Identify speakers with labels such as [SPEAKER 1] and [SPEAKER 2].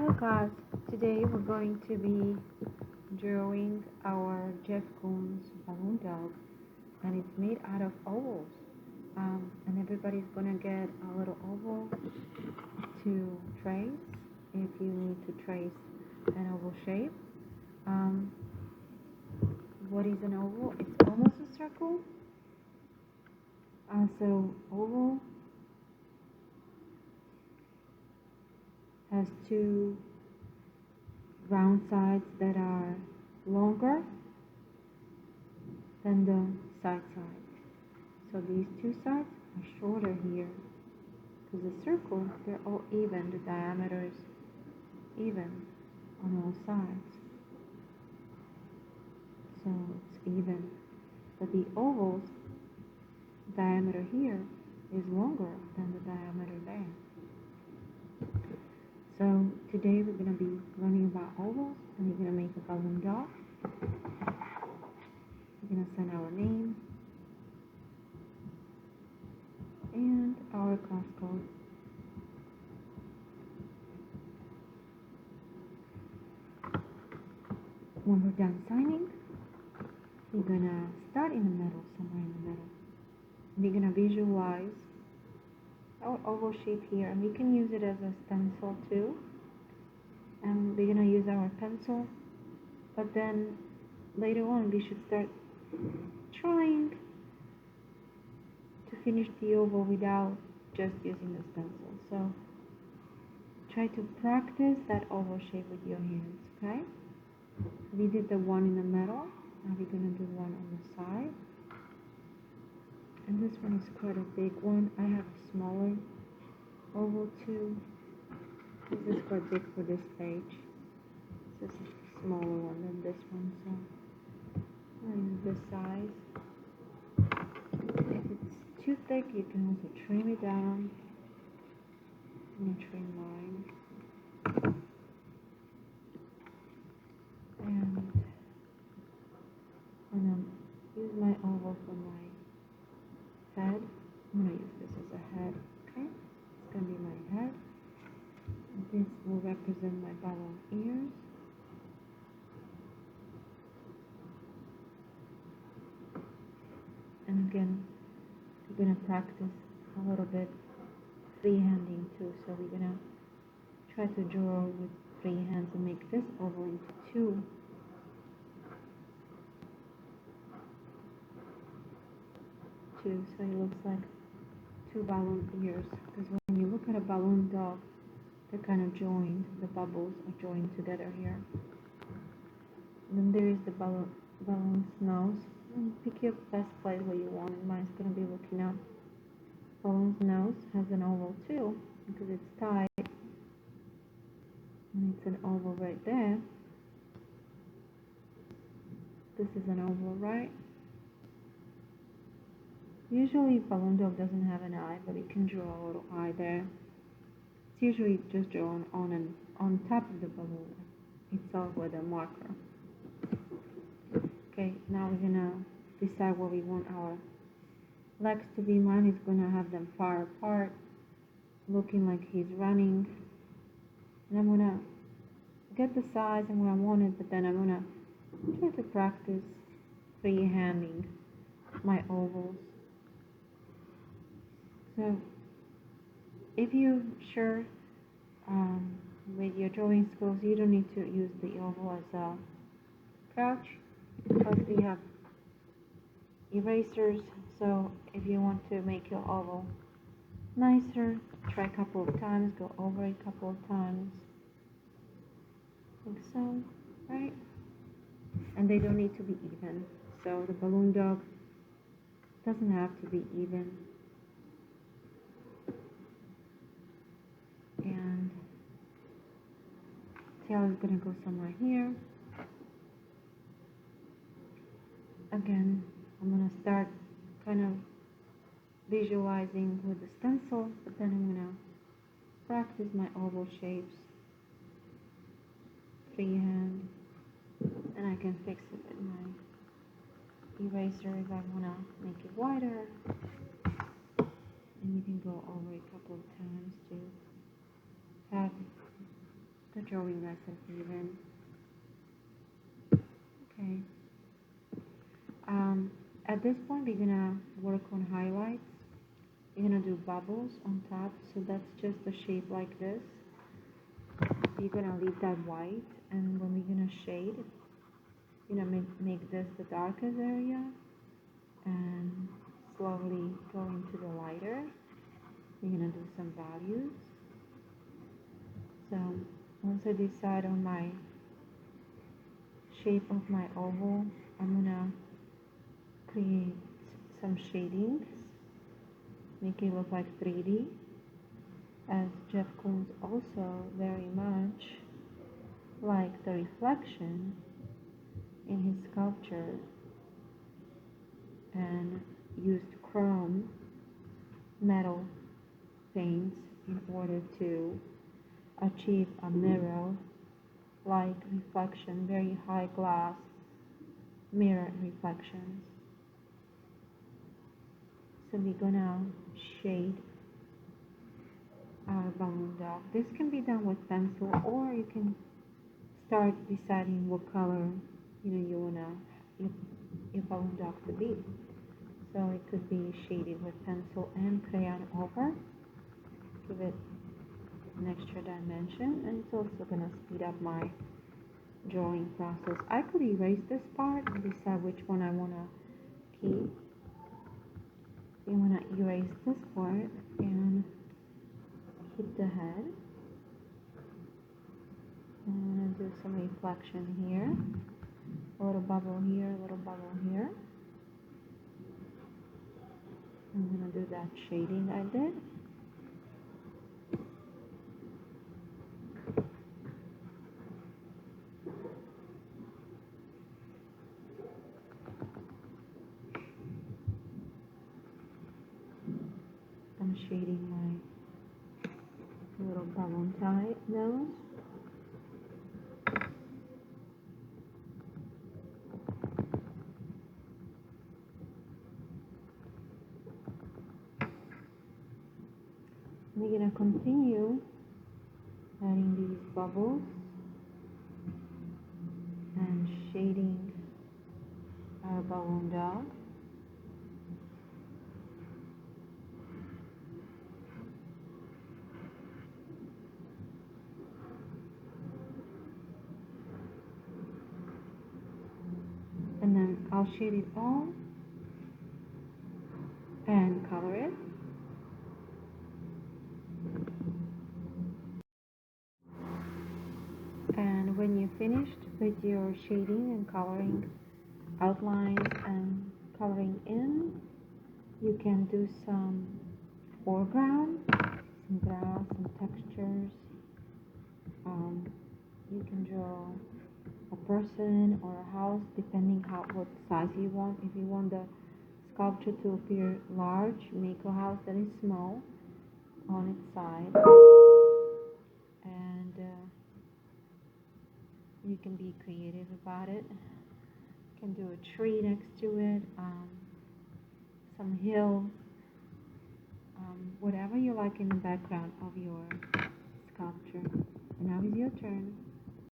[SPEAKER 1] Hello guys, today we're going to be drawing our Jeff Koons balloon dog, and it's made out of ovals. And everybody's gonna get a little oval to trace if you need to trace an oval shape. What is an oval? It's almost a circle. So oval has two round sides that are longer than the sides. So these two sides are shorter here because the circle, they're all even. The diameter is even on all sides. So it's even. But the oval's diameter here is longer than the diameter there. So today we're going to be learning about ovals, and we're going to make a balloon dog. We're going to send our name and our class code. When we're done signing, we're going to start in the middle, somewhere in the middle. We're going to visualize our oval shape here, and we can use it as a stencil too. And we're going to use our pencil, but then later on we should start trying to finish the oval without just using the stencil. So try to practice that oval shape with your hands, okay? We did the one in the middle, now we're going to do one on the side. And this one is quite a big one. I have a smaller oval too. This is quite big for this page. This is a smaller one than this one, so I'm going to use this size. If it's too thick, you can also trim it down in a trim line. And I'm going to use my oval for my head. I'm going to use this as a head, okay? It's going to be my head. This will represent my balloon ears. And again, we're going to practice a little bit freehanding too. So we're going to try to draw with free hands and make this oval into two. So it looks like two balloon ears, because when you look at a balloon dog, they're kind of joined. The bubbles are joined together here. And then there is the balloon's nose. And pick your best place where you want it. Mine's going to be looking up. Balloon's nose has an oval too, because it's tied. And it's an oval right there. This is an oval, right? Usually balloon dog doesn't have an eye, but we can draw a little eye there. It's usually just drawn on top of the balloon itself with a marker. Okay, now we're gonna decide where we want our legs to be. Mine is gonna have them far apart, looking like he's running. And I'm gonna get the size and where I want it, but then I'm gonna try to practice freehanding my ovals. So if you're sure with your drawing skills, you don't need to use the oval as a crouch, because we have erasers. So if you want to make your oval nicer, try a couple of times, go over it a couple of times, like so, right? And they don't need to be even. So the balloon dog doesn't have to be even. And tail is going to go somewhere here. Again, I'm going to start kind of visualizing with the stencil, but then I'm going to practice my oval shapes freehand, and I can fix it with my eraser if I want to make it wider. And you can go over it a couple of times to have the showing nice and even. Okay. At this point, we're gonna work on highlights. You're gonna do bubbles on top, so that's just a shape like this. You're gonna leave that white, and when we're gonna shade, you're gonna make this the darkest area, and slowly go into the lighter. You're gonna do some values. So once I decide on my shape of my oval, I'm gonna create some shadings, make it look like 3D, as Jeff Koons also very much liked the reflection in his sculpture and used chrome metal paints in order to achieve a mirror like reflection, very high glass mirror reflections. So we're gonna shade our balloon dog. This can be done with pencil, or you can start deciding what color you wanna your balloon dog to be. So it could be shaded with pencil and crayon over, give it an extra dimension, and it's also gonna speed up my drawing process. I could erase this part and decide which one I wanna keep. You wanna erase this part and keep the head. I'm gonna do some reflection here, a little bubble here, a little bubble here. I'm gonna do that shading I did. I'm shading my little balloon tie nose. We're gonna continue adding these bubbles and shading our balloon dog. And then I'll shade it all and color it. And when you're finished with your shading and coloring outlines and coloring in, you can do some foreground, some grass, some textures. You can draw a person or a house depending what size you want. If you want the sculpture to appear large, make a house that is small on its side, and you can be creative about it. You can do a tree next to it, some hill, whatever you like in the background of your sculpture. And now is your turn.